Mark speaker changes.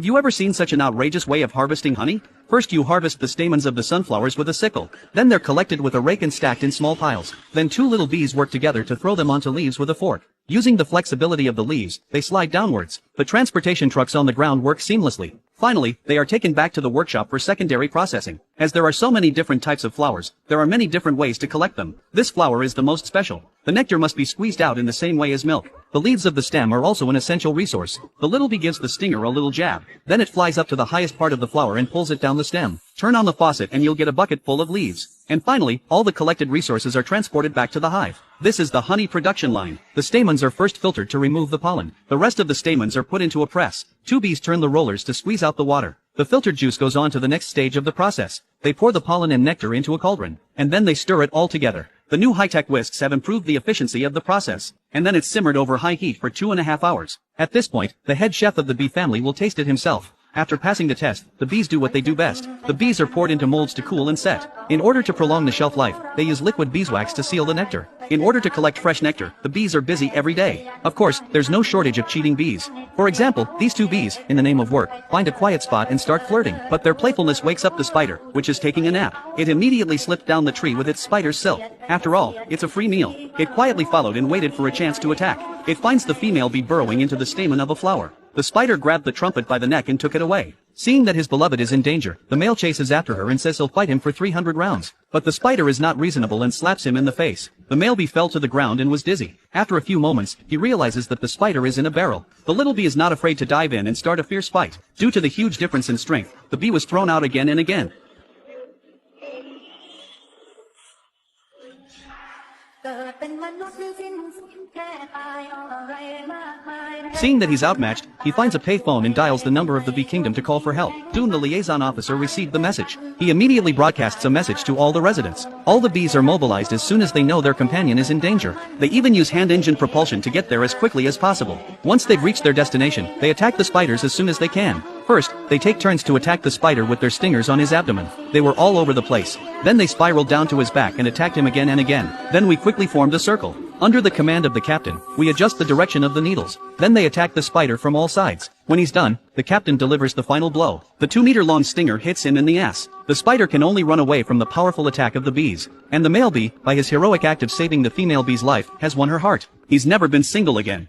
Speaker 1: Have you ever seen such an outrageous way of harvesting honey? First you harvest the stamens of the sunflowers with a sickle. Then they're collected with a rake and stacked in small piles. Then two little bees work together to throw them onto leaves with a fork. Using the flexibility of the leaves, they slide downwards. The transportation trucks on the ground work seamlessly. Finally, they are taken back to the workshop for secondary processing. As there are so many different types of flowers, there are many different ways to collect them. This flower is the most special. The nectar must be squeezed out in the same way as milk. The leaves of the stem are also an essential resource. The little bee gives the stinger a little jab. Then it flies up to the highest part of the flower and pulls it down the stem. Turn on the faucet and you'll get a bucket full of leaves. And finally, all the collected resources are transported back to the hive. This is the honey production line. The stamens are first filtered to remove the pollen. The rest of the stamens are put into a press. Two bees turn the rollers to squeeze out the water. The filtered juice goes on to the next stage of the process. They pour the pollen and nectar into a cauldron, and then they stir it all together. The new high-tech whisks have improved the efficiency of the process, and then it's simmered over high heat for 2.5 hours. At this point, the head chef of the bee family will taste it himself. After passing the test, the bees do what they do best. The bees are poured into molds to cool and set. In order to prolong the shelf life, they use liquid beeswax to seal the nectar. In order to collect fresh nectar, the bees are busy every day. Of course, there's no shortage of cheating bees. For example, these two bees, in the name of work, find a quiet spot and start flirting. But their playfulness wakes up the spider, which is taking a nap. It immediately slipped down the tree with its spider's silk. After all, it's a free meal. It quietly followed and waited for a chance to attack. It finds the female bee burrowing into the stamen of a flower. The spider grabbed the trumpet by the neck and took it away. Seeing that his beloved is in danger, the male chases after her and says he'll fight him for 300 rounds. But the spider is not reasonable and slaps him in the face. The male bee fell to the ground and was dizzy. After a few moments, he realizes that the spider is in a barrel. The little bee is not afraid to dive in and start a fierce fight. Due to the huge difference in strength, the bee was thrown out again and again. Seeing that he's outmatched, he finds a payphone and dials the number of the bee kingdom to call for help. Soon the liaison officer received the message. He immediately broadcasts a message to all the residents. All the bees are mobilized as soon as they know their companion is in danger. They even use hand engine propulsion to get there as quickly as possible. Once they've reached their destination, they attack the spiders as soon as they can. First, they take turns to attack the spider with their stingers on his abdomen. They were all over the place. Then they spiraled down to his back and attacked him again and again. Then we quickly formed a circle. Under the command of the captain, we adjust the direction of the needles. Then they attack the spider from all sides. When he's done, the captain delivers the final blow. The 2-meter-long stinger hits him in the ass. The spider can only run away from the powerful attack of the bees. And the male bee, by his heroic act of saving the female bee's life, has won her heart. He's never been single again.